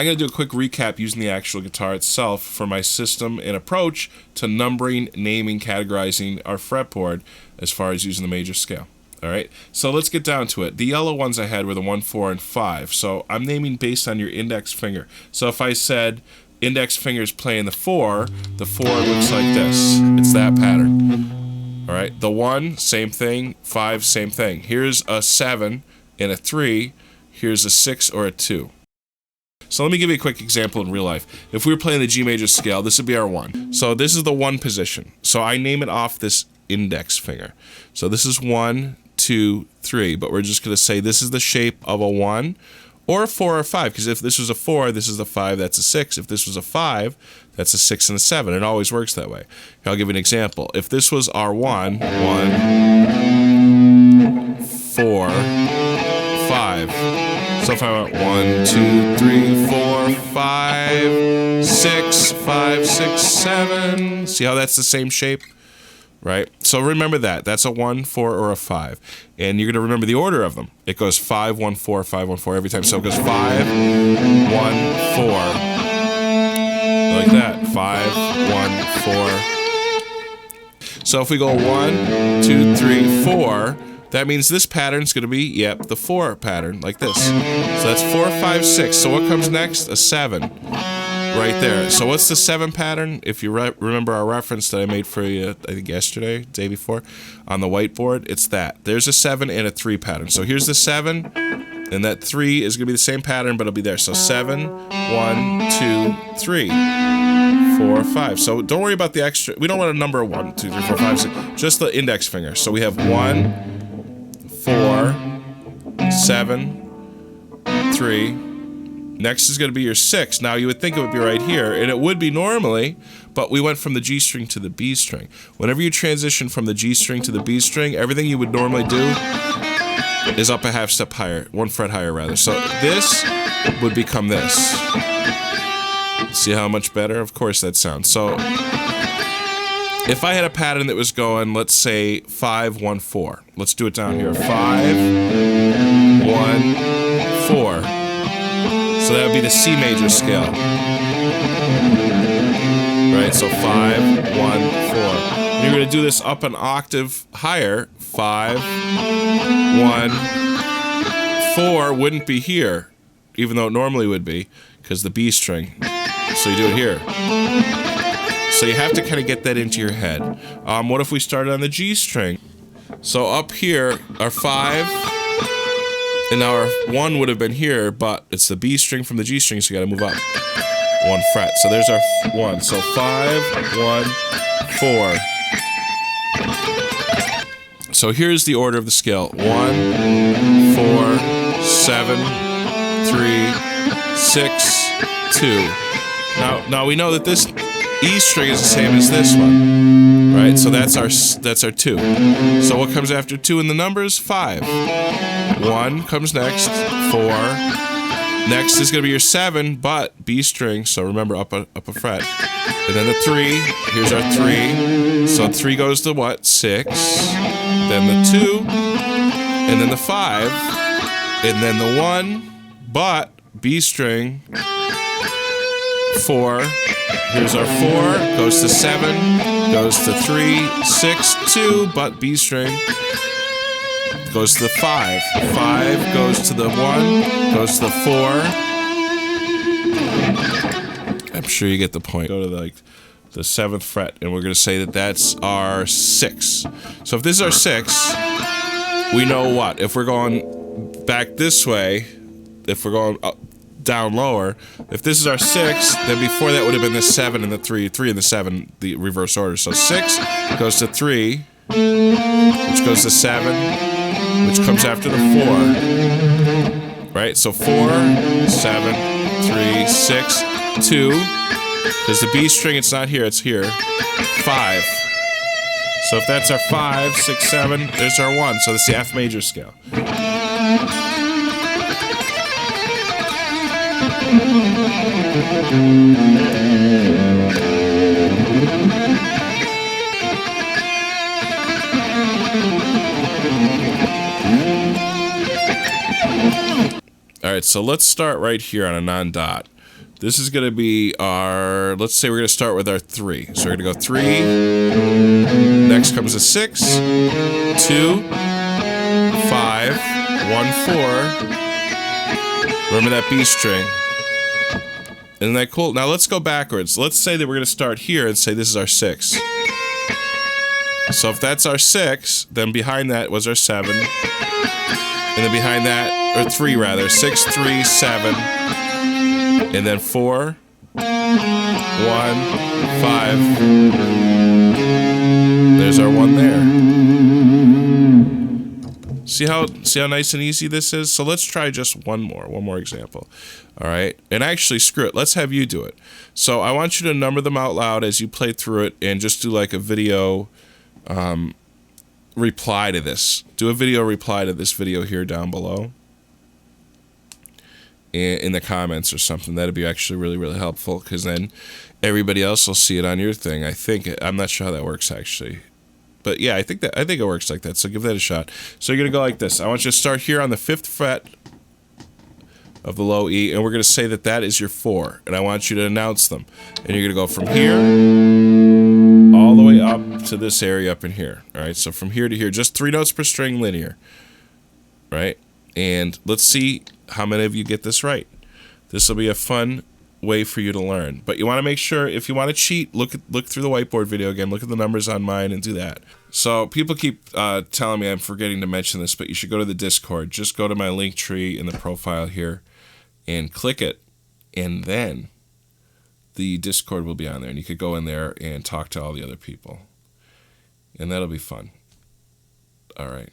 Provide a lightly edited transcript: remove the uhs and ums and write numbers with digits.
I'm going to do a quick recap using the actual guitar itself for my system and approach to numbering, naming, categorizing our fretboard as far as using the major scale. All right, so let's get down to it. The yellow ones I had were the 1, 4, and 5. So I'm naming based on your index finger. So if I said index finger's playing the 4 looks like this. It's that pattern. All right, the 1, same thing. 5, same thing. Here's a 7 and a 3. Here's a 6 or a 2. So let me give you a quick example in real life. If we were playing the G major scale, this would be our 1. So this is the 1 position. So I name it off this index finger. So this is 1, 2, 3, but we're just going to say this is the shape of a 1 or a 4 or 5, because if this was a 4, this is a 5, that's a 6. If this was a 5, that's a 6 and a 7. It always works that way. I'll give you an example. If this was our 1, 4, 5. So if I went 1, 2, 3, 4, 5, 6, 5, 6, 7. See how that's the same shape? Right? So remember that. That's a 1, 4, or a 5. And you're going to remember the order of them. It goes 5, 1, 4, 5, 1, 4 every time. So it goes 5, 1, 4. Like that. 5, 1, 4. So if we go 1, 2, 3, 4, that means this pattern's going to be, yep, the 4 pattern, like this. So that's 4, 5, 6. So what comes next? A 7. Right there. So what's the 7 pattern? If you remember our reference that I made for you, I think yesterday, day before, on the whiteboard, it's that. There's a 7 and a 3 pattern. So here's the 7, and that 3 is going to be the same pattern, but it'll be there. So 7, 1, 2, 3, 4, 5. So don't worry about the extra. We don't want a number 1, 2, 3, 4, 5, 6. Just the index finger. So we have 1, 4, 7, 3. Next is going to be your 6. Now, you would think it would be right here, and it would be normally, but we went from the G string to the B string. Whenever you transition from the G string to the B string, everything you would normally do is up a half step higher, 1 fret higher, rather. So this would become this. See how much better? Of course that sounds. So if I had a pattern that was going, let's say 5, 1, 4. Let's do it down here. 5, 1, 4. So that would be the C major scale. Right, so 5, 1, 4. And you're going to do this up an octave higher. 5, 1, 4 wouldn't be here, even though it normally would be, because the B string. So you do it here. So you have to kind of get that into your head. What if we started on the G string? So up here, our 5... and now our 1 would have been here, but it's the B string from the G string, so you gotta move up 1 fret. So there's our 1. So 5, 1, 4. So here's the order of the scale. 1, 4, 7, 3, 6, 2. Now we know that this E string is the same as this one, right? So that's our 2. So what comes after 2 in the numbers? 5. 1 comes next. 4. Next is going to be your 7, but B string. So remember, up a fret. And then the 3. Here's our 3. So 3 goes to what? 6. Then the 2. And then the 5. And then the 1. But B string. 4. Here's our 4, goes to 7, goes to 3, 6, 2, but B string, goes to the 5, 5 goes to the 1, goes to the 4. I'm sure you get the point. Go to the 7th fret, and we're going to say that that's our 6. So if this is our 6, we know what? If we're going back this way, if we're going up, down lower, if this is our 6, then before that would have been the 7 and the 3, 3 and the 7, the reverse order. So 6 goes to 3, which goes to 7, which comes after the 4. Right? So 4, 7, 3, 6, 2. Because the B string, it's not here, it's here. 5. So if that's our 5, 6, 7, there's our 1. So that's the F major scale. All right, so let's start right here on a non-dot. This is going to be our, let's say we're going to start with our 3. So we're going to go 3. Next comes a 6, 2, 5, 1, 4. Remember that B string. Isn't that cool? Now let's go backwards. Let's say that we're going to start here and say this is our 6. So if that's our 6, then behind that was our 7. And then behind that, or 3 rather, 6, 3, 7. And then 4, 1, 5. There's our 1 there. See how nice and easy this is? So let's try just one more example. All right, and actually, screw it. Let's have you do it. So I want you to number them out loud as you play through it, and just do like a video reply to this. Do a video reply to this video here down below in the comments or something. That'd be actually really, really helpful, because then everybody else will see it on your thing. I'm not sure how that works actually, but yeah, I think it works like that. So give that a shot. So you're gonna go like this. I want you to start here on the 5th fret of the low E, and we're gonna say that that is your 4, and I want you to announce them. And you're gonna go from here all the way up to this area up in here. All right, so from here to here, just 3 notes per string, linear. Right, and let's see how many of you get this right. This will be a fun way for you to learn. But you want to make sure, if you want to cheat, look through the whiteboard video again, look at the numbers on mine and do that. So people keep telling me I'm forgetting to mention this, but you should go to the Discord. Just go to my link tree in the profile here and click it, and then the Discord will be on there, and you could go in there and talk to all the other people, and that'll be fun. All right.